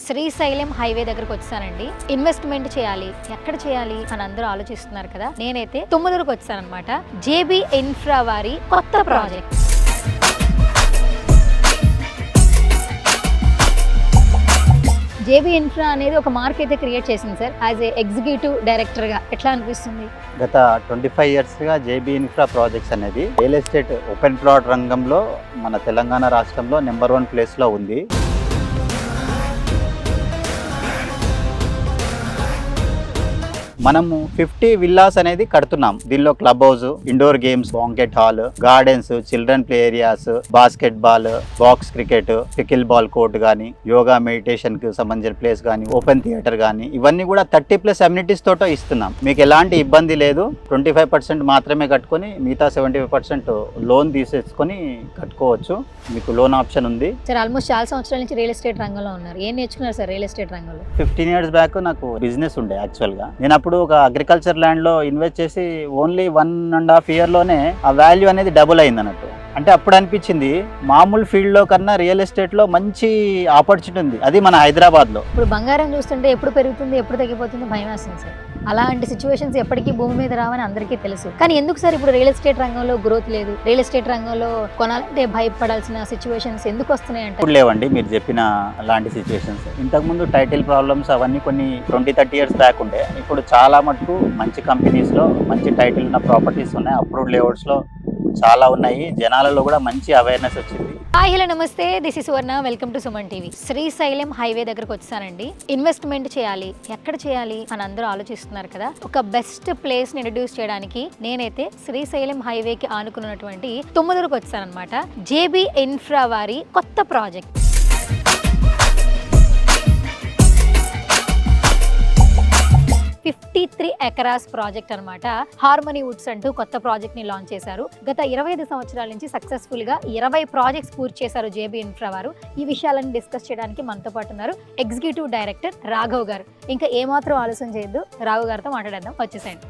Srisailam highway దగ్గరకు వచ్చానండి. Investment చేయాలి, ఎక్కడ చేయాలి అని అందరూ ఆలోచిస్తున్నారు కదా. నేనైతే తుమ్మలూరుకు వచ్చానన్నమాట. జేబీ ఇన్ఫ్రా వారి కొత్త ప్రాజెక్ట్. జేబీ ఇన్ఫ్రా అనేది ఒక మార్క్ అయితే క్రియేట్ చేసింది సార్. యాజ్ ఏ ఎగ్జిక్యూటివ్ డైరెక్టర్గా ఎట్లా అనిపిస్తుంది? గత 25 ఇయర్స్గా జేబీ ఇన్ఫ్రా ప్రాజెక్ట్స్ అనేది రియల్ ఎస్టేట్ ఓపెన్ ప్లాట్ రంగంలో మన తెలంగాణ రాష్ట్రంలో నెంబర్ 1 ప్లేస్లో ఉంది. మనము 50 విల్లాస్ అనేది కడుతున్నాం. దీనిలో club house, indoor games, banquet hall, gardens, children play areas, basketball, box cricket, pickleball court గానీ, యోగా మెడిటేషన్ కి సంబంధించిన ప్లేస్ గానీ, ఓపెన్ థియేటర్ గానీ, ఇవన్నీ కూడా 30+ అమ్యూనిటీస్ తోటో ఇస్తున్నాం. మీకు ఎలాంటి ఇబ్బంది లేదు. 25% మాత్రమే కట్టుకొని మిగతా 75% లోన్ తీసేసుకొని కట్టుకోవచ్చు. మీకు లోన్ ఆప్షన్ ఉంది. సార్ ఆల్మోస్ట్ చాలా సంవత్సరాల నుంచి రియల్ ఎస్టేట్ రంగంలో ఉన్నారు. ఏం నేర్చుకున్నారు సార్ రియల్ ఎస్టేట్ రంగంలో? 15 ఇయర్స్ బ్యాక్ నాకు బిజినెస్ ఉండే. యాక్చువల్గా నేను అప్పుడు ఒక అగ్రికల్చర్ ల్యాండ్ లో ఇన్వెస్ట్ చేసి ఓన్లీ 1.5 ఇయర్లోనే ఆ వాల్యూ అనేది డబుల్ అయింది అన్నట్టు. అంటే అప్పుడు అనిపించింది మామూలు ఫీల్డ్ లో కన్నా రియల్ ఎస్టేట్ లో మంచి ఆపర్చునిటీ ఉంది. అది మన హైదరాబాద్ లో. ఇప్పుడు బంగారం చూస్తుంటే ఎప్పుడు పెరుగుతుంది, ఎప్పుడు తగ్గిపోతుంది భయం వేస్తుంది సార్. అలాంటి సిచ్యువేషన్స్ ఎప్పటికీ భూమి మీద రావని అందరికీ తెలుసు. కానీ ఎందుకు సార్ ఇప్పుడు రియల్ ఎస్టేట్ రంగంలో గ్రోత్ లేదు? రియల్ ఎస్టేట్ రంగంలో కొనాలంటే భయపడాల్సిన సిచ్యువేషన్స్ ఎందుకు వస్తున్నాయి అంటే? ఇప్పుడు లేవండి మీరు చెప్పిన అలాంటి సిచ్యువేషన్స్. ఇంతకుముందు టైటిల్ ప్రాబ్లమ్స్ అవన్నీ కొన్ని 20-30 ఇయర్స్ బ్యాక్ ఉండే. ఇప్పుడు చాలా మటుకు మంచి కంపెనీస్ లో మంచి టైటిల్ ఉన్న ప్రాపర్టీస్ ఉన్నాయి. అప్రూవ్డ్ లేఅవుట్స్ లో చాలా ఉన్నాయి. జనాలలో కూడా మంచి అవేర్నెస్ వచ్చింది. హాయ్ హలో నమస్తే, this is Suvarna, welcome to Suman TV. Srisailam highway దగ్గరకు వచ్చానండి. ఇన్వెస్ట్మెంట్ చేయాలి, ఎక్కడ చేయాలి అని అందరూ ఆలోచిస్తున్నారు కదా. ఒక బెస్ట్ ప్లేస్ ని ఇంట్రడ్యూస్ చేయడానికి నేనైతే శ్రీశైలం హైవేకి ఆనుకున్నటువంటి తుమ్మలూరుకు వచ్చానన్నమాట. జేబీ ఇన్ఫ్రా వారి కొత్త ప్రాజెక్ట్. 53 ఎకరాస్ ప్రాజెక్ట్ అనమాట. హార్మనీ వుడ్స్ అంటూ కొత్త ప్రాజెక్ట్ ని లాంచ్ చేశారు. గత 25 సంవత్సరాల నుంచి సక్సెస్ఫుల్ గా 20 ప్రాజెక్ట్స్ పూర్తి చేశారు జేబీ ఇన్ఫ్రా వారు. ఈ విషయాలను డిస్కస్ చేయడానికి మనతో పాటు ఉన్నారు ఎగ్జిక్యూటివ్ డైరెక్టర్ రాఘవ్ గారు. ఇంకా ఏమాత్రం ఆలోచన చేయొద్దు, రాఘవ్ గారితో మాట్లాడేద్దాం. వచ్చేసేయండి.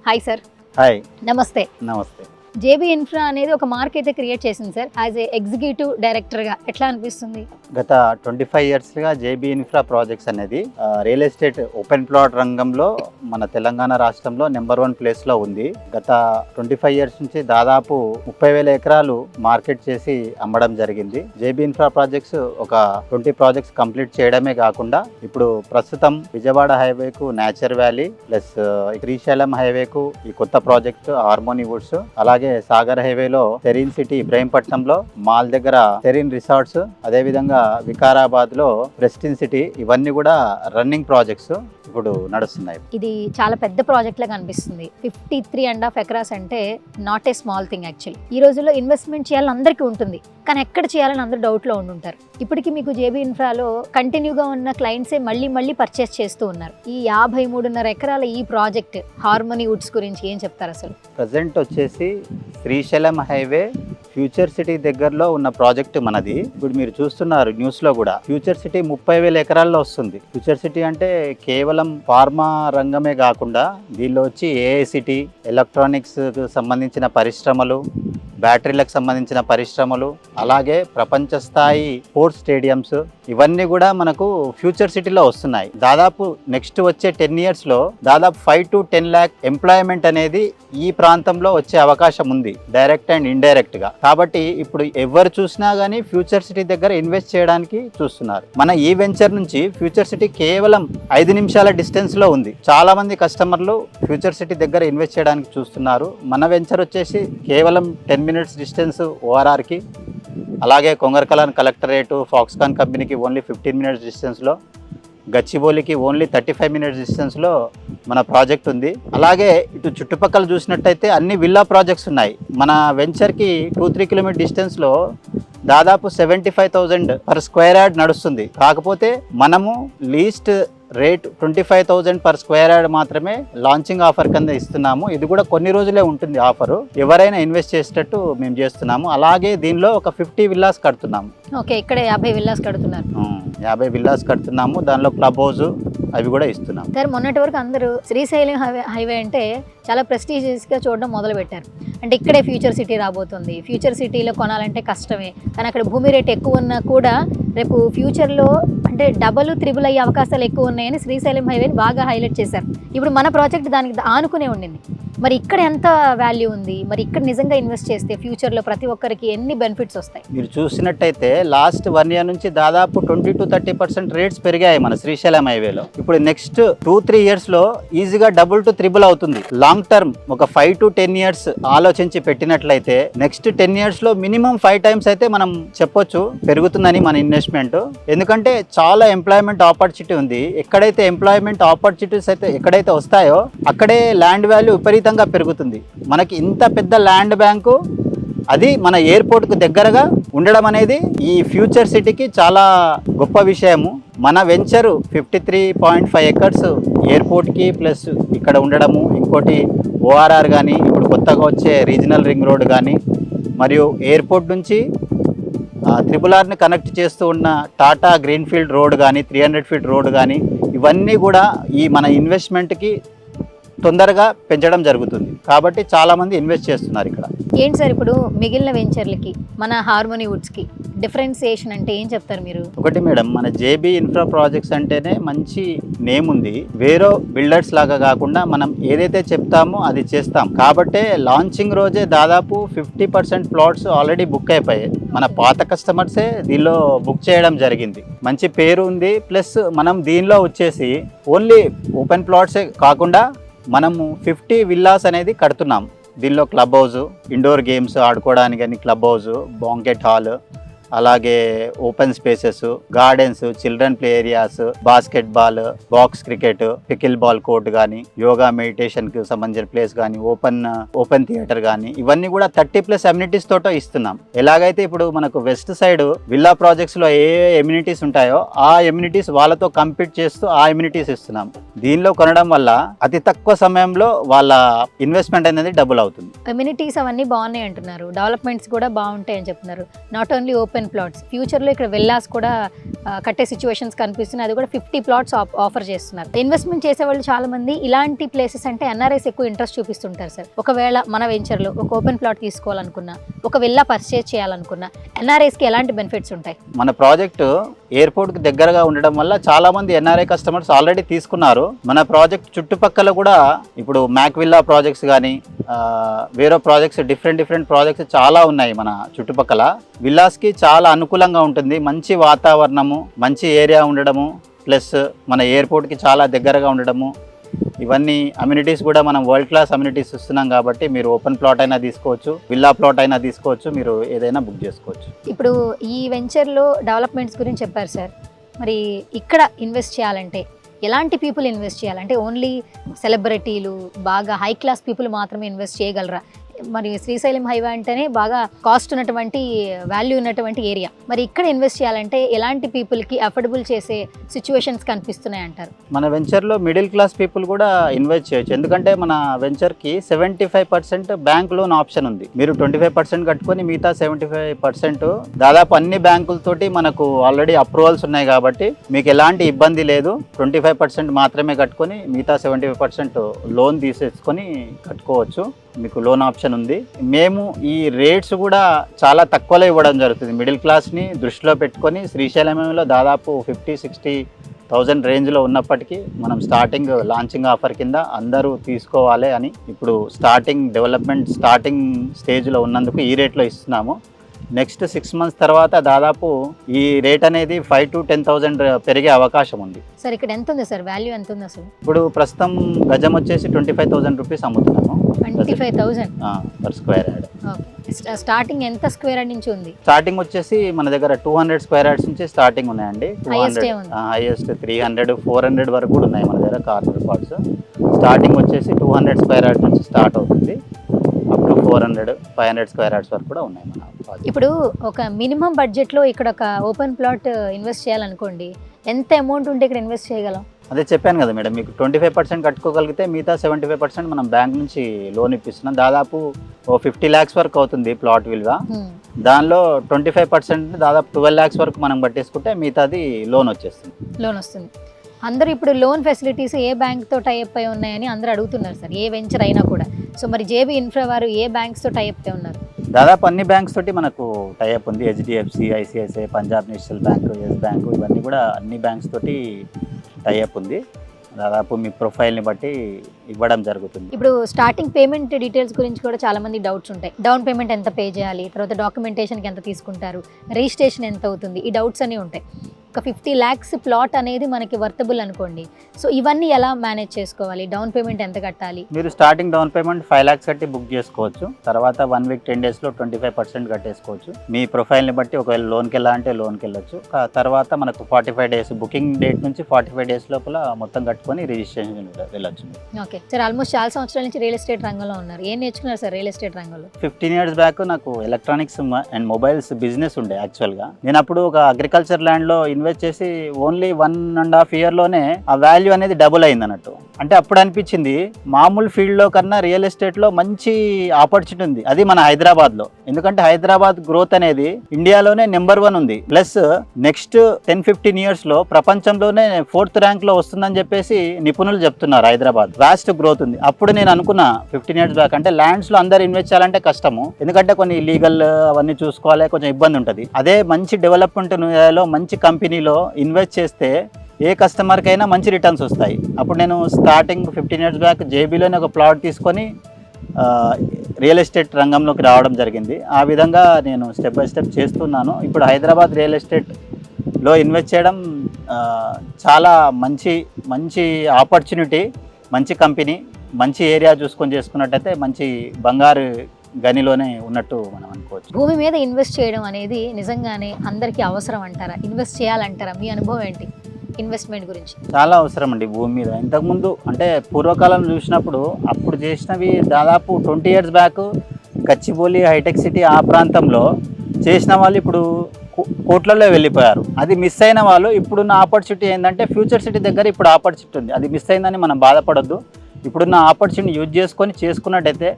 Hi sir. హాయ్. నమస్తే. నమస్తే. జేబీ ఇన్ఫ్రా అనేది ఒక మార్క్ అయితే క్రియేట్ చేసింది సార్. యాజ్ ఏ ఎగ్జిక్యూటివ్ డైరెక్టర్గా ఎట్లా అనిపిస్తుంది? గత 25 ఇయర్స్గా జేబీ ఇన్ఫ్రా ప్రాజెక్ట్స్ అనేది రియల్ ఎస్టేట్ ఓపెన్ ప్లాట్ రంగంలో మన తెలంగాణ రాష్ట్రంలో నెంబర్ 1 ప్లేస్లో ఉంది. గత 25 ఇయర్స్ నుంచి దాదాపు 30,000 ఎకరాలు మార్కెట్ చేసి అమ్మడం జరిగింది. జేబీ ఇన్ఫ్రా ప్రాజెక్ట్స్ ఒక 20 ప్రాజెక్ట్స్ కంప్లీట్ చేయడమే కాకుండా ఇప్పుడు ప్రస్తుతం విజయవాడ హైవేకు నేచర్ వ్యాలీ ప్లస్ శ్రీశైలం హైవేకు ఈ కొత్త ప్రాజెక్ట్ హార్మోనీ వుడ్స్, అలాగే సాగర్ హైవేలో సెరీన్ సిటీ ఇబ్రహీంపట్నంలో మాల్ దగ్గర సెరీన్ రిసార్ట్స్, అదే విధంగా వికారాబాద్ లో ప్రెస్టిన్ సిటీ, ఇవన్నీ కూడా రన్నింగ్ ప్రాజెక్ట్స్ ఇప్పుడు నడుస్తున్నాయి. ఇది చాలా పెద్ద ప్రాజెక్ట్ లాగా అనిపిస్తుంది. 53.5 ఎకరాస్ అంటే not a small thing actually. ఈ రోజుల్లో ఇన్వెస్ట్మెంట్ చేయాలని అందరికీ ఉంటుంది, కానీ ఎక్కడ చేయాలని అందరూ డౌట్ లో ఉండుంటారు. ఇప్పటికీ మీకు జేబీ ఇన్ఫ్రాలో కంటిన్యూగా ఉన్న క్లయింట్సే మళ్ళీ పర్చేస్ చేస్తూ ఉన్నారు. ఈ 53.5 ఎకరాల ఈ ప్రాజెక్ట్ హార్మనీ వుడ్స్ గురించి ఏం చెప్తారు అసలు? ప్రజెంట్ వచ్చేసి శ్రీశైలం హైవే ఫ్యూచర్ సిటీ దగ్గరలో ఉన్న ప్రాజెక్ట్ మనది. ఇప్పుడు మీరు చూస్తున్నారు న్యూస్ లో కూడా ఫ్యూచర్ సిటీ 30,000 ఎకరాల్లో వస్తుంది. ఫ్యూచర్ సిటీ అంటే కేవలం ఫార్మా రంగమే కాకుండా దీనిలో వచ్చి ఏఐ సిటీ, ఎలక్ట్రానిక్స్ సంబంధించిన పరిశ్రమలు, బ్యాటరీలకు సంబంధించిన పరిశ్రమలు, అలాగే ప్రపంచ స్థాయి స్పోర్ట్స్ స్టేడియంస్, ఇవన్నీ కూడా మనకు ఫ్యూచర్ సిటీలో వస్తున్నాయి. దాదాపు నెక్స్ట్ వచ్చే 10 ఇయర్స్లో దాదాపు 5 to 10 lakh ఎంప్లాయ్మెంట్ అనేది ఈ ప్రాంతంలో వచ్చే అవకాశం ఉంది, డైరెక్ట్ అండ్ ఇండైరెక్ట్ గా. కాబట్టి ఇప్పుడు ఎవరు చూసినా గానీ ఫ్యూచర్ సిటీ దగ్గర ఇన్వెస్ట్ చేయడానికి చూస్తున్నారు. మన ఈ వెంచర్ నుంచి ఫ్యూచర్ సిటీ కేవలం 5 నిమిషాల డిస్టెన్స్ లో ఉంది. చాలా మంది కస్టమర్లు ఫ్యూచర్ సిటీ దగ్గర ఇన్వెస్ట్ చేయడానికి చూస్తున్నారు. మన వెంచర్ వచ్చేసి కేవలం 10 minutes డిస్టెన్స్ ORR కి, అలాగే కొంగర్కలాన్ కలెక్టరేటు ఫాక్స్కాన్ కంపెనీకి ఓన్లీ 15 minutes డిస్టెన్స్లో, గచ్చిబౌలికి ఓన్లీ 35 minutes డిస్టెన్స్లో మన ప్రాజెక్ట్ ఉంది. అలాగే ఇటు చుట్టుపక్కల చూసినట్టయితే అన్ని విల్లా ప్రాజెక్ట్స్ ఉన్నాయి. మన వెంచర్కి 2-3 kilometer డిస్టెన్స్లో దాదాపు 75,000 per square yard నడుస్తుంది. కాకపోతే మనము least rate 25,000 per square yard మాత్రమే లాంచింగ్ ఆఫర్ కింద ఇస్తున్నాము. ఇది కూడా కొన్ని రోజులే ఉంటుంది ఆఫరు. ఎవరైనా ఇన్వెస్ట్ చేసేటట్టు మేము చేస్తున్నాము. అలాగే దీనిలో ఒక 50 విల్లాస్ కడుతున్నాము. ఓకే, ఇక్కడ 50 విల్లాస్ కడుతున్నారు. 50 విల్లాస్ కడుతున్నాము. దానిలో క్లబ్ హౌస్, అవి కూడా ఇస్తున్నాం. సార్ మొన్నటి వరకు అందరూ శ్రీశైలం హైవే అంటే చాలా ప్రెస్టీజియస్గా చూడడం మొదలుపెట్టారు. అంటే ఇక్కడే ఫ్యూచర్ సిటీ రాబోతుంది, ఫ్యూచర్ సిటీలో కొనాలంటే కష్టమే, కానీ అక్కడ భూమి రేట్ ఎక్కువ ఉన్నా కూడా రేపు ఫ్యూచర్లో అంటే డబుల్ త్రిబుల్ అయ్యే అవకాశాలు ఎక్కువ ఉన్నాయని శ్రీశైలం హైవేని బాగా హైలైట్ చేశారు. ఇప్పుడు మన ప్రాజెక్ట్ దానికి ఆనుకునే ఉండింది. మరి ఇక్కడ ఎంత వాల్యూ ఉంది, మరి ఇక్కడ నిజంగా ఇన్వెస్ట్ చేస్తే ఫ్యూచర్లో ప్రతి ఒక్కరికి ఎన్ని బెనిఫిట్స్ వస్తాయి? మీరు చూసినట్టయితే లాస్ట్ 1 year నుంచి దాదాపు 20 to 30% రేట్స్ పెరిగాయి మన శ్రీశైలం హైవేలో. ఇప్పుడు నెక్స్ట్ 2-3 yearsలో ఈజీగా డబుల్ టు త్రిబుల్ అవుతుంది. లాంగ్ టర్మ్ ఒక 5 to 10 years ఆలోచించి పెట్టినట్లయితే నెక్స్ట్ 10 yearsలో మినిమం 5 times అయితే మనం చెప్పొచ్చు పెరుగుతుందని మన ఇన్వెస్ట్మెంట్. ఎందుకంటే చాలా ఎంప్లాయ్మెంట్ ఆపర్చునిటీ ఉంది. ఎక్కడైతే ఎంప్లాయ్మెంట్ ఆపర్చునిటీస్ అయితే ఎక్కడైతే వస్తాయో అక్కడే ల్యాండ్ వాల్యూ విపరీతంగా పెరుగుతుంది. మనకి ఇంత పెద్ద ల్యాండ్ బ్యాంకు అది మన ఎయిర్పోర్ట్కు దగ్గరగా ఉండడం అనేది ఈ ఫ్యూచర్ సిటీకి చాలా గొప్ప విషయము. మన వెంచరు 53.5 acres ఎయిర్పోర్ట్కి ప్లస్ ఇక్కడ ఉండడము, ఇంకోటి ఓఆర్ఆర్ కానీ ఇప్పుడు కొత్తగా వచ్చే రీజనల్ రింగ్ రోడ్ కానీ మరియు ఎయిర్పోర్ట్ నుంచి RRRని కనెక్ట్ చేస్తూ ఉన్న టాటా గ్రీన్ఫీల్డ్ రోడ్ కానీ 300 feet రోడ్ కానీ ఇవన్నీ కూడా ఈ మన ఇన్వెస్ట్మెంట్కి తొందరగా పెంచడం జరుగుతుంది. కాబట్టి చాలామంది ఇన్వెస్ట్ చేస్తున్నారు ఇక్కడ. ఏంటి సార్ ఇప్పుడు మిగిలిన వెంచర్లకి మన హార్మోనీ వుడ్స్కి డిఫరెన్సియేషన్ అంటే ఏం చెప్తారు మీరు? ఒకటి మేడం, మన జేబీ ఇన్ఫ్రా ప్రాజెక్ట్స్ అంటేనే మంచి నేమ్ ఉంది. వేరే బిల్డర్స్ లాగా కాకుండా మనం ఏదైతే చెప్తామో అది చేస్తాం. కాబట్టే లాంచింగ్ రోజే దాదాపు 50% ప్లాట్స్ ఆల్రెడీ బుక్ అయిపోయాయి. మన పాత కస్టమర్సే దీనిలో బుక్ చేయడం జరిగింది. మంచి పేరు ఉంది. ప్లస్ మనం దీనిలో వచ్చేసి ఓన్లీ ఓపెన్ ప్లాట్సే కాకుండా మనము 50 విల్లాస్ అనేది కడుతున్నాం. దీనిలో క్లబ్ హౌస్, ఇండోర్ గేమ్స్ ఆడుకోవడానికి కానీ క్లబ్ హౌస్, బాంకెట్ హాల్, అలాగే open spaces, gardens, children play areas, basketball, box cricket, pickleball court కానీ, యోగా మెడిటేషన్ కి సంబంధించిన ప్లేస్ కానీ, ఓపెన్ థియేటర్ కానీ ఇవన్నీ కూడా 30+ అమ్యూనిటీస్ తోట ఇస్తున్నాం. ఎలాగైతే ఇప్పుడు మనకు వెస్ట్ సైడ్ విల్లా ప్రాజెక్ట్స్ లో ఏ ఎమ్యూనిటీస్ ఉంటాయో ఆ ఎమ్యూనిటీస్ వాళ్ళతో కంపీట్ చేస్తూ ఆ ఎమ్యూనిటీస్ ఇస్తున్నాం. దీనిలో కొనడం వల్ల అతి తక్కువ సమయంలో వాళ్ళ ఇన్వెస్ట్మెంట్ అనేది డబుల్ అవుతుంది. ఎమ్యూనిటీస్ అవన్నీ బాగున్నాయి అంటున్నారు, డెవలప్మెంట్స్ కూడా బాగుంటాయి అని చెప్తున్నారు. నాట్ ఓన్లీ ఓపెన్ ప్లాట్స్, ఫ్యూచర్లో ఇక్కడ విల్లాస్ కూడా కట్టే సిచ్యువేషన్స్ కనిపిస్తున్నాయి. అది కూడా 50 plots ఆఫర్ చేస్తున్నారు. ఇన్వెస్ట్మెంట్ చేసే వాళ్ళు చాలా మంది ఇలాంటి ప్లేసెస్ అంటే ఎన్ఆర్ఐస్ ఎక్కువ ఇంట్రెస్ట్ చూపిస్తుంటారు సార్. ఒకవేళ మన వెంచర్లో ఒక ఓపెన్ ప్లాట్ తీసుకోవాలనుకున్నా, ఒక విల్లా పర్చేజ్ చేయాలనుకున్నా ఎన్ఆర్ఐస్కి ఎలాంటి బెనిఫిట్స్ ఉంటాయి? మన ప్రాజెక్టు ఎయిర్పోర్ట్కి దగ్గరగా ఉండడం వల్ల చాలా మంది ఎన్ఆర్ఐ కస్టమర్స్ ఆల్రెడీ తీసుకున్నారు. మన ప్రాజెక్ట్ చుట్టుపక్కల కూడా ఇప్పుడు మ్యాక్ విల్లా ప్రాజెక్ట్స్ కానీ వేరే ప్రాజెక్ట్స్ డిఫరెంట్ ప్రాజెక్ట్స్ చాలా ఉన్నాయి మన చుట్టుపక్కల. విల్లాస్కి చాలా అనుకూలంగా ఉంటుంది. మంచి వాతావరణము, మంచి ఏరియా ఉండడము, ప్లస్ మన ఎయిర్పోర్ట్కి చాలా దగ్గరగా ఉండడము, ఇవన్నీ అమ్యూనిటీస్ కూడా మనం వరల్డ్ క్లాస్ అమ్యూనిటీస్ ఇస్తున్నాం. కాబట్టి మీరు ఓపెన్ ప్లాట్ అయినా తీసుకోవచ్చు, విల్లా ప్లాట్ అయినా తీసుకోవచ్చు, మీరు ఏదైనా బుక్ చేసుకోవచ్చు. ఇప్పుడు ఈ వెంచర్లో డెవలప్మెంట్స్ గురించి చెప్పారు సార్. మరి ఇక్కడ ఇన్వెస్ట్ చేయాలంటే ఎలాంటి పీపుల్ ఇన్వెస్ట్ చేయాలంటే ఓన్లీ సెలబ్రిటీలు, బాగా హై క్లాస్ పీపుల్ మాత్రమే ఇన్వెస్ట్ చేయగలరా? మరి శ్రీశైలం హైవే అంటేనే బాగా కాస్ట్ ఉన్నటువంటి వాల్యూ ఉన్నటువంటి ఏరియా. మరి ఇక్కడ ఇన్వెస్ట్ చేయాలంటే ఎలాంటి పీపుల్కి అఫోర్డబుల్ చేసే సిచ్యువేషన్స్ కనిపిస్తున్నాయి అంటారు? మన వెంచర్లో మిడిల్ క్లాస్ పీపుల్ కూడా ఇన్వెస్ట్ చేయొచ్చు. ఎందుకంటే మన వెంచర్కి 75% బ్యాంక్ లోన్ ఆప్షన్ ఉంది. మీరు 25% కట్టుకొని మిగతా 75% దాదాపు అన్ని బ్యాంకులతోటి మనకు ఆల్రెడీ అప్రూవల్స్ ఉన్నాయి. కాబట్టి మీకు ఎలాంటి ఇబ్బంది లేదు. 25% మాత్రమే కట్టుకొని మిగతా 75% లోన్ తీసేసుకొని కట్టుకోవచ్చు. మీకు లోన్ ఆప్షన్ ఉంది. మేము ఈ రేట్స్ కూడా చాలా తక్కువలో ఇవ్వడం జరుగుతుంది. మిడిల్ క్లాస్ని దృష్టిలో పెట్టుకొని శ్రీశైలంలో దాదాపు 50-60,000 రేంజ్లో ఉన్నప్పటికీ మనం స్టార్టింగ్ లాంచింగ్ ఆఫర్ కింద అందరూ తీసుకోవాలి అని ఇప్పుడు డెవలప్మెంట్ స్టార్టింగ్ స్టేజ్లో ఉన్నందుకు ఈ రేట్లో ఇస్తున్నాము. నెక్స్ట్ 6 months తర్వాత దాదాపు ఈ రేట్ అనేది 5 to 10,000 పెరిగే అవకాశం ఉంది. సార్ ఇక్కడ ఎంత ఉంది సార్, వాల్యూ ఎంత ఉంది అసలు? ఇప్పుడు ప్రస్తుతం గజం వచ్చేసి 25,000 రూపీస్ అమ్ముతున్నాము. 25,000 పర్ స్క్వేర్ యార్డ్. స్టార్టింగ్ ఎంత స్క్వేర్ యార్డ్ నుంచి ఉంది? స్టార్టింగ్ వచ్చేసి మన దగ్గర 200 స్క్వేర్ యార్డ్స్ నుంచి స్టార్టింగ్ ఉన్నాయండి. హైయెస్ట్ 300, 400 వరకు కూడా ఉన్నాయి మన దగ్గర కార్నర్ ప్లాట్స్. స్టార్టింగ్ వచ్చేసి 200 స్క్వేర్ యార్డ్ నుంచి స్టార్ట్ అవుతుంది. అప్ టు 400-500 స్క్వేర్ యార్డ్స్ వరకు కూడా ఉన్నాయి మన ప్రాజెక్ట్. ఇప్పుడు ఒక మినిమం బడ్జెట్లో ఇక్కడ ఒక ఓపెన్ ప్లాట్ ఇన్వెస్ట్ చేయాలనుకోండి, ఎంత అమౌంట్ ఉంటే ఇక్కడ ఇన్వెస్ట్ చేయగలం? అదే చెప్పాను కదా మేడం, మీకు 25% కట్టుకోగలిగితే మిగతా 75% మనం బ్యాంక్ నుంచి లోన్ ఇప్పిస్తున్నాం. దాదాపు 50 lakhs వరకు అవుతుంది ప్లాట్ విలువ. దానిలో 25% దాదాపు 12 lakhs వరకు మనం పట్టేసుకుంటే మిగతాది లోన్ వచ్చేస్తుంది. లోన్ వస్తుంది. అందరూ ఇప్పుడు లోన్ ఫెసిలిటీస్ ఏ బ్యాంక్తో టైప్ అయి ఉన్నాయని అందరూ అడుగుతున్నారు సార్, ఏ వెంచర్ అయినా కూడా. సో మరి జేబీ ఇన్ఫ్రా వారు ఏ బ్యాంక్స్తో టైప్ అయి ఉన్నారు? దాదాపు అన్ని బ్యాంక్స్ తోటి మనకు టైఅప్ ఉంది. HDFC, ICICI, Punjab National Bank, Yes Bank, ఇవన్నీ కూడా అన్ని బ్యాంక్స్ తోటి టైఅప్ ఉంది. దాదాపు మీ ప్రొఫైల్ని బట్టి ఇవ్వడం జరుగుతుంది. ఇప్పుడు స్టార్టింగ్ పేమెంట్ డీటెయిల్స్ గురించి కూడా చాలా మంది డౌట్స్ ఉంటాయి. డౌన్ పేమెంట్ ఎంత పే చేయాలి, తర్వాత డాక్యుమెంటేషన్కి ఎంత తీసుకుంటారు, రిజిస్ట్రేషన్ ఎంత అవుతుంది, ఈ డౌట్స్ అన్నీ ఉంటాయి. ఒక 50 lakhs ప్లాట్ అనేది మనకి వర్తబుల్ అనుకోండి. సో ఇవన్నీ ఎలా మేనేజ్ చేసుకోవాలి, డౌన్ పేమెంట్ ఎంత కట్టాలి? మీరు స్టార్టింగ్ డౌన్ పేమెంట్ 5 lakhs కట్టి బుక్ చేసుకోవచ్చు. తర్వాత 1 week 10 daysలో 25% కట్టేసుకోవచ్చు. మీ ప్రొఫైల్ని బట్టి ఒకవేళ లోన్కి వెళ్ళాలంటే లోన్కి వెళ్ళొచ్చు. తర్వాత మనకు 45 days బుకింగ్ డేట్ నుంచి 45 days లోపల మొత్తం కట్టుకొని రిజిస్ట్రేషన్ వెళ్ళొచ్చు. ఓకే సార్, ఆల్మోస్ట్ చాలా సంవత్సరాల నుంచి రియల్ ఎస్టేట్ రంగంలో ఉన్నారు. ఏం నేర్చుకున్నారు సార్ రియల్ ఎస్టేట్ రంగంలో? 15 years బ్యాక్ నాకు ఎలక్ట్రానిక్స్ అండ్ మొబైల్స్ బిజినెస్ ఉండే. యాక్చువల్గా నేను అప్పుడు ఒక అగ్రికల్చర్ ల్యాండ్లో ఇన్వెస్ట్ చేసి ఓన్లీ 1.5 yearలోనే ఆ వాల్యూ అనేది డబుల్ అయింది అన్నట్టు. అంటే అప్పుడు అనిపించింది మామూలు ఫీల్డ్లో కన్నా రియల్ ఎస్టేట్లో మంచి ఆపర్చునిటీ ఉంది, అది మన హైదరాబాద్లో. ఎందుకంటే హైదరాబాద్ గ్రోత్ అనేది ఇండియాలోనే నెంబర్ 1 ఉంది. ప్లస్ నెక్స్ట్ 10-15 yearsలో ప్రపంచంలోనే 4th ర్యాంక్లో వస్తుందని చెప్పేసి నిపుణులు చెప్తున్నారు. హైదరాబాద్ వాస్ట్ గ్రోత్ ఉంది. అప్పుడు నేను అనుకున్నా 15 years బ్యాక్, అంటే ల్యాండ్స్లో అందరు ఇన్వెస్ట్ చేయాలంటే కష్టము, ఎందుకంటే కొన్ని లీగల్ అవన్నీ చూసుకోవాలి, కొంచెం ఇబ్బంది ఉంటుంది. అదే మంచి డెవలప్మెంట్ లో మంచి కంపెనీలో ఇన్వెస్ట్ చేస్తే ఏ కస్టమర్కైనా మంచి రిటర్న్స్ వస్తాయి. అప్పుడు నేను స్టార్టింగ్ 15 years బ్యాక్ జేబీలోనే ఒక ప్లాట్ తీసుకొని రియల్ ఎస్టేట్ రంగంలోకి రావడం జరిగింది. ఆ విధంగా నేను స్టెప్ బై స్టెప్ చేస్తున్నాను. ఇప్పుడు హైదరాబాద్ రియల్ ఎస్టేట్లో ఇన్వెస్ట్ చేయడం చాలా మంచి ఆపర్చునిటీ, మంచి కంపెనీ, మంచి ఏరియా చూసుకొని చేసుకున్నట్టయితే మంచి బంగారు గనిలోనే ఉన్నట్టు మనం అనుకోవచ్చు. భూమి మీద ఇన్వెస్ట్ చేయడం అనేది నిజంగానే అందరికీ అవసరం అంటారా, ఇన్వెస్ట్ చేయాలంటారా? మీ అనుభవం ఏంటి ఇన్వెస్ట్మెంట్ గురించి? చాలా అవసరం అండి భూమి మీద. ఇంతకుముందు అంటే పూర్వకాలం చూసినప్పుడు అప్పుడు చేసినవి దాదాపు 20 years back Gachibowli, Hitech City ఆ ప్రాంతంలో చేసిన వాళ్ళు ఇప్పుడు కోట్లలో వెళ్ళిపోయారు. అది మిస్ అయిన వాళ్ళు ఇప్పుడున్న ఆపర్చునిటీ ఏంటంటే ఫ్యూచర్ సిటీ దగ్గర ఇప్పుడు ఆపర్చునిటీ ఉంది. అది మిస్ అయిందని మనం బాధపడొద్దు. ఇప్పుడున్న ఆపర్చునిటీ యూజ్ చేసుకున్నట్టయితే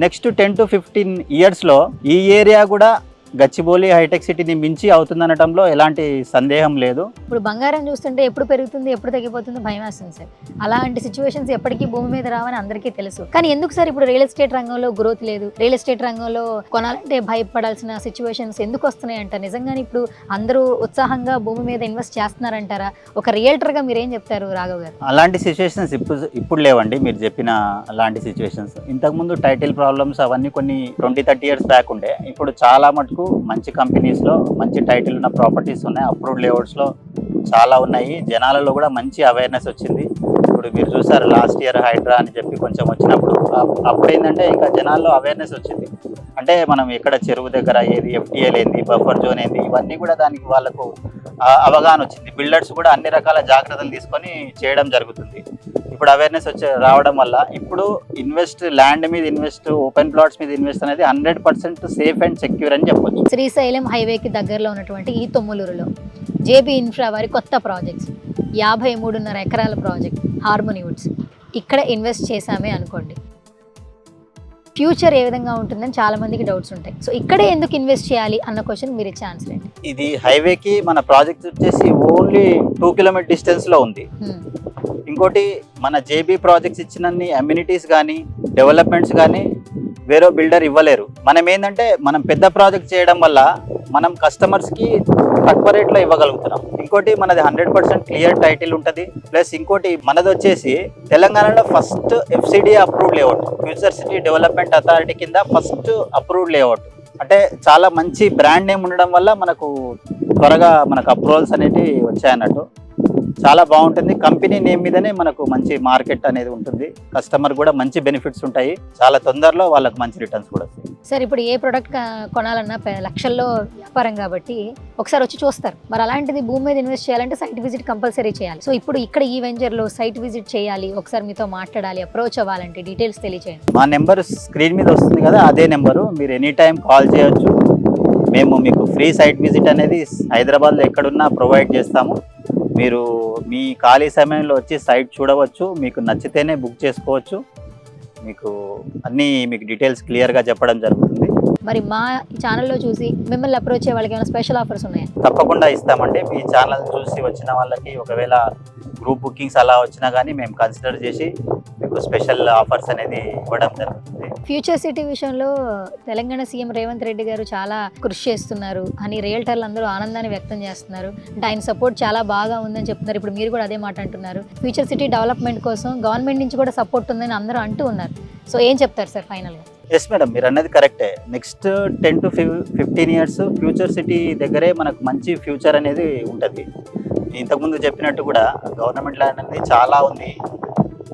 నెక్స్ట్ 10-15 yearsలో ఈ ఏరియా కూడా గచ్చిబౌలి, హైటెక్ సిటీని మించి అవుతుందనటంలో ఎలాంటి సందేహం లేదు. ఇప్పుడు బంగారం చూస్తుంటే ఎప్పుడు పెరుగుతుంది, ఎప్పుడు తగ్గిపోతుందో భయం వేస్తుంది సార్. అలాంటి సిచ్యువేషన్స్ ఎప్పటికీ భూమి మీద రావని అందరికీ తెలుసు. కానీ ఎందుకు సార్ ఇప్పుడు రియల్ ఎస్టేట్ రంగంలో గ్రోత్ లేదు? రియల్ ఎస్టేట్ రంగంలో కొనాలంటే భయపడాల్సిన సిచ్యువేషన్స్ ఎందుకు వస్తున్నాయి అంట? నిజంగానే ఇప్పుడు అందరూ ఉత్సాహంగా భూమి మీద ఇన్వెస్ట్ చేస్తున్నారంటారా? ఒక రియల్టర్గా మీరు ఏం చెప్తారు రాఘవ్ గారు? అలాంటి సిచ్యువేషన్స్ ఇప్పుడు లేవండి. మీరు చెప్పిన అలాంటి సిచ్యువేషన్స్ ఇంతకుముందు టైటిల్ ప్రాబ్లమ్స్ అవన్నీ కొన్ని 20-30 years బ్యాక్ ఉండే. ఇప్పుడు చాలా మటుకు మంచి కంపెనీస్లో మంచి టైటిల్ ఉన్న ప్రాపర్టీస్ ఉన్నాయి. అప్రూవ్డ్ లేఅవుట్స్లో చాలా ఉన్నాయి. జనాలలో కూడా మంచి అవేర్నెస్ వచ్చింది. ఇప్పుడు మీరు చూసారు లాస్ట్ ఇయర్ హైడ్రా అని చెప్పి కొంచెం వచ్చినప్పుడు అప్పుడు ఏంటంటే ఇంకా జనాల్లో అవేర్నెస్ వచ్చింది. అంటే మనం ఎక్కడ చెరువు దగ్గర ఏది, ఎఫ్టీఎల్ ఏంది, బఫర్ జోన్ ఏంది, ఇవన్నీ కూడా దానికి వాళ్ళకు అవగాహన వచ్చింది. బిల్డర్స్ కూడా అన్ని రకాల జాగ్రత్తలు తీసుకొని చేయడం జరుగుతుంది. ఇప్పుడు అవేర్నెస్ రావడం వల్ల ఇప్పుడు ల్యాండ్ మీద ఇన్వెస్ట్, ఓపెన్ ప్లాట్స్ మీద ఇన్వెస్ట్ అనేది 100% సేఫ్ అండ్ సెక్యూర్ అని చెప్పొచ్చు. శ్రీశైలం హైవేకి దగ్గరలో ఉన్నటువంటి ఈ తొమ్ములూరులో జేబీ ఇన్ఫ్రా వారి కొత్త ప్రాజెక్ట్స్ 53.5 ఎకరాల ప్రాజెక్ట్ హార్మోనీ వుడ్స్, ఇక్కడ ఇన్వెస్ట్ చేశామే అనుకోండి, ఫ్యూచర్ ఏ విధంగా ఉంటుందని చాలా మందికి డౌట్స్ ఉంటాయి. సో ఇక్కడే ఎందుకు ఇన్వెస్ట్ చేయాలి అన్న క్వశ్చన్ మీరు ఇచ్చే ఆన్సర్ ఏంటి? ఇది హైవేకి మన ప్రాజెక్ట్ వచ్చేసి ఓన్లీ 2 kilometers డిస్టెన్స్లో ఉంది. ఇంకోటి మన జేబీ ప్రాజెక్ట్స్ ఇచ్చినన్ని అమ్యూనిటీస్ కానీ డెవలప్మెంట్స్ కానీ వేరే బిల్డర్ ఇవ్వలేరు. మనం ఏంటంటే మనం పెద్ద ప్రాజెక్ట్ చేయడం వల్ల మనం కస్టమర్స్కి తక్కువ రేట్లో ఇవ్వగలుగుతున్నాం. ఇంకోటి మనది 100% క్లియర్ టైటిల్ ఉంటుంది. ప్లస్ ఇంకోటి మనది వచ్చేసి తెలంగాణలో first FCD approved layout, future city development authority కింద ఫస్ట్ అప్రూవ్డ్ లేఅవుట్. అంటే చాలా మంచి బ్రాండ్ నేమ్ ఉండడం వల్ల మనకు త్వరగా మనకు అప్రూవల్స్ అనేవి వచ్చాయన్నట్టు. చాలా బాగుంటుంది. కంపెనీ నేమ్ మీదనే మనకు మంచి మార్కెట్ అనేది ఉంటుంది. కస్టమర్ కూడా మంచి బెనిఫిట్స్ ఉంటాయి. చాలా తొందరలో వాళ్ళకి మంచి రిటర్న్స్ కూడా వస్తాయి. సార్ ఇప్పుడు ఏ ప్రోడక్ట్ కొనాలన్నా లక్షల్లో వ్యాపారం కాబట్టి ఒకసారి వచ్చి చూస్తారు. మరి అలాంటిది భూమి మీద ఇన్వెస్ట్ చేయాలంటే సైట్ విజిట్ కంపల్సరీ చేయాలి. సో ఇప్పుడు ఇక్కడ ఈ వెంచర్లో సైట్ విజిట్ చేయాలి, ఒకసారి మీతో మాట్లాడాలి, అప్రోచ్ అవ్వాలంటే డీటెయిల్స్ తెలియజేయండి. మా నెంబర్ స్క్రీన్ మీద వస్తుంది కదా, అదే నెంబరు. మీరు ఎనీ టైం కాల్ చేయొచ్చు. మేము మీకు ఫ్రీ సైట్ విజిట్ అనేది హైదరాబాద్లో ఎక్కడున్నా ప్రొవైడ్ చేస్తాము. మీరు మీ ఖాళీ సమయంలో వచ్చి సైట్ చూడవచ్చు. మీకు నచ్చితేనే బుక్ చేసుకోవచ్చు. మీకు డీటెయిల్స్ క్లియర్గా చెప్పడం జరుగుతుంది. మరి మా ఛానల్లో చూసి మిమ్మల్ని అప్రోచ్ అయ్యే వాళ్ళకి ఏమైనా స్పెషల్ ఆఫర్స్ ఉన్నాయా? తప్పకుండా ఇస్తామండి. మీ ఛానల్ చూసి వచ్చిన వాళ్ళకి ఒకవేళ గ్రూప్ బుకింగ్స్ అలా వచ్చినా కానీ మేము కన్సిడర్ చేసి మీకు స్పెషల్ ఆఫర్స్ అనేది ఇవ్వడం జరుగుతుంది. ఫ్యూచర్ సిటీ విషయంలో తెలంగాణ సీఎం రేవంత్ రెడ్డి గారు చాలా కృషి చేస్తున్నారు అని రియల్టర్లు అందరూ ఆనందాన్ని వ్యక్తం చేస్తున్నారు. అంటే ఆయన సపోర్ట్ చాలా బాగా ఉందని చెప్తున్నారు. ఇప్పుడు మీరు కూడా అదే మాట అంటున్నారు. ఫ్యూచర్ సిటీ డెవలప్మెంట్ కోసం గవర్నమెంట్ నుంచి కూడా సపోర్ట్ ఉందని అందరూ అంటూ ఉన్నారు. సో ఏం చెప్తారు సార్ ఫైనల్గా? ఎస్ మేడం, మీరు అన్నది కరెక్టే. Next 10 to 15 years future city దగ్గరే మనకు మంచి ఫ్యూచర్ అనేది ఉంటుంది. ఇంతకుముందు చెప్పినట్టు కూడా గవర్నమెంట్ ల్యాండ్ అనేది చాలా ఉంది.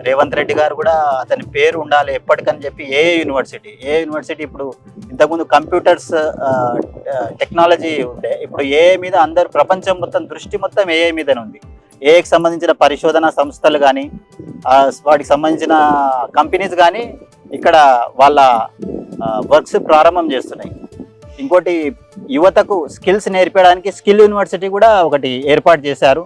రేవంత్ రెడ్డి గారు కూడా అతని పేరు ఉండాలి ఎప్పటికని చెప్పి ఏ యూనివర్సిటీ ఇప్పుడు ఇంతకుముందు కంప్యూటర్స్ టెక్నాలజీ ఉండే, ఇప్పుడు ఏఐ మీద అందరు ప్రపంచం మొత్తం దృష్టి మొత్తం ఏఐ మీదనే ఉంది. ఏఐకి సంబంధించిన పరిశోధన సంస్థలు కానీ వాటికి సంబంధించిన కంపెనీస్ కానీ ఇక్కడ వాళ్ళ వర్క్స్ ప్రారంభం చేస్తున్నాయి. ఇంకోటి యువతకు స్కిల్స్ నేర్పడానికి స్కిల్ యూనివర్సిటీ కూడా ఒకటి ఏర్పాటు చేశారు.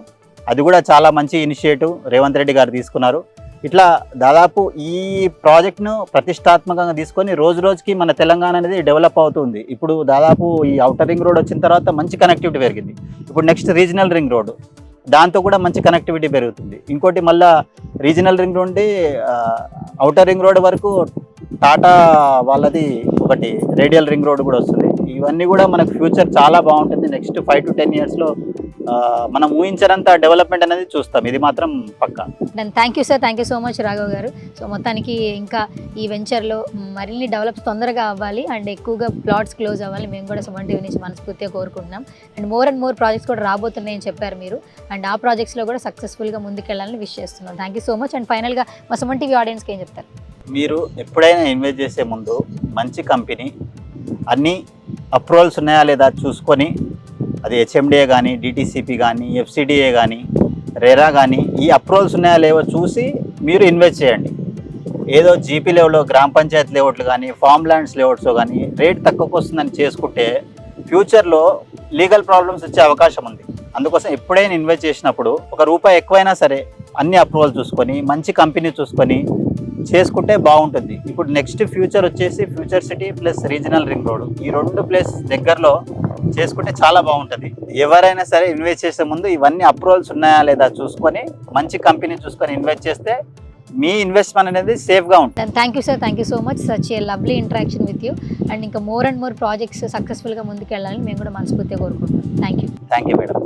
అది కూడా చాలా మంచి ఇనిషియేటివ్ రేవంత్ రెడ్డి గారు తీసుకున్నారు. ఇట్లా దాదాపు ఈ ప్రాజెక్ట్ను ప్రతిష్టాత్మకంగా తీసుకొని రోజు రోజుకి మన తెలంగాణ అనేది డెవలప్ అవుతుంది. ఇప్పుడు దాదాపు ఈ ఔటర్ రింగ్ రోడ్ వచ్చిన తర్వాత మంచి కనెక్టివిటీ పెరిగింది. ఇప్పుడు నెక్స్ట్ రీజనల్ రింగ్ రోడ్, దాంతో కూడా మంచి కనెక్టివిటీ పెరుగుతుంది. ఇంకోటి మళ్ళా రీజనల్ రింగ్ నుండి ఔటర్ రింగ్ రోడ్ వరకు టాటా వాళ్ళది ఒకటి రేడియల్ రింగ్ రోడ్ కూడా వస్తుంది. ఇవన్నీ కూడా మనకు ఫ్యూచర్ చాలా బాగుంటుంది. నెక్స్ట్ 5 to 10 years మనం ఊహించినంత డెవలప్మెంట్ అనేది చూస్తాం. ఇది మాత్రం పక్కా. Thank you sir, thank you so much Raghav గారు. సో మొత్తానికి ఇంకా ఈ వెంచర్లో మరిన్ని డెవలప్స్ తొందరగా అవ్వాలి అండ్ ఎక్కువగా ప్లాట్స్ క్లోజ్ అవ్వాలి మేము కూడా సుమన్ టీవీ నుంచి మనస్ఫూర్తిగా కోరుకుంటున్నాం. అండ్ మోర్ ప్రాజెక్ట్స్ కూడా రాబోతున్నాయని చెప్పారు మీరు. అండ్ ఆ ప్రాజెక్ట్స్లో కూడా సక్సెస్ఫుల్గా ముందుకెళ్ళాలని విష్ చేస్తున్నాం. Thank you so much. And ఫైనల్గా మా సుమన్ టీవీ ఆడియన్స్కి ఏం చెప్తారు? మీరు ఎప్పుడైనా ఇన్వెస్ట్ చేసే ముందు మంచి కంపెనీ అన్నీ అప్రూవల్స్ ఉన్నాయా లేదా చూసుకొని, అది హెచ్ఎండిఏ కానీ, డిటీసీపీ కానీ, ఎఫ్సిడిఏ కానీ, రెరా కానీ, ఈ అప్రూవల్స్ ఉన్నాయా లేవో చూసి మీరు ఇన్వెస్ట్ చేయండి. ఏదో జీపీ లెవెల్లో గ్రామ పంచాయతీ లేఅవుట్లు కానీ, ఫామ్ ల్యాండ్స్ లేఅవుట్స్ కానీ రేట్ తక్కువకు వస్తుందని చేసుకుంటే ఫ్యూచర్లో లీగల్ ప్రాబ్లమ్స్ వచ్చే అవకాశం ఉంది. అందుకోసం ఎప్పుడైనా ఇన్వెస్ట్ చేసినప్పుడు ₹1 ఎక్కువైనా సరే అన్ని అప్రూవల్ చూసుకొని మంచి కంపెనీ చూసుకొని చేసుకుంటే బాగుంటుంది. ఇప్పుడు నెక్స్ట్ ఫ్యూచర్ వచ్చేసి future city plus regional ring road, ఈ 2 ప్లేస్ దగ్గరలో చేసుకుంటే చాలా బాగుంటుంది. ఎవరైనా సరే ఇన్వెస్ట్ చేసే ముందు ఇవన్నీ అప్రూవల్స్ ఉన్నాయా లేదా చూసుకొని మంచి కంపెనీ చూసుకొని ఇన్వెస్ట్ చేస్తే మీ ఇన్వెస్ట్మెంట్ అనేది సేఫ్గా ఉంటుంది. Thank you sir, thank you so much. Such a lovely interaction with you. And ఇంకా మోర్ ప్రాజెక్ట్స్ సక్సెస్ఫుల్గా ముందుకు వెళ్ళాలని మేము కూడా మనస్ఫూర్తిగా కోరుకుంటున్నాం. Thank you madam.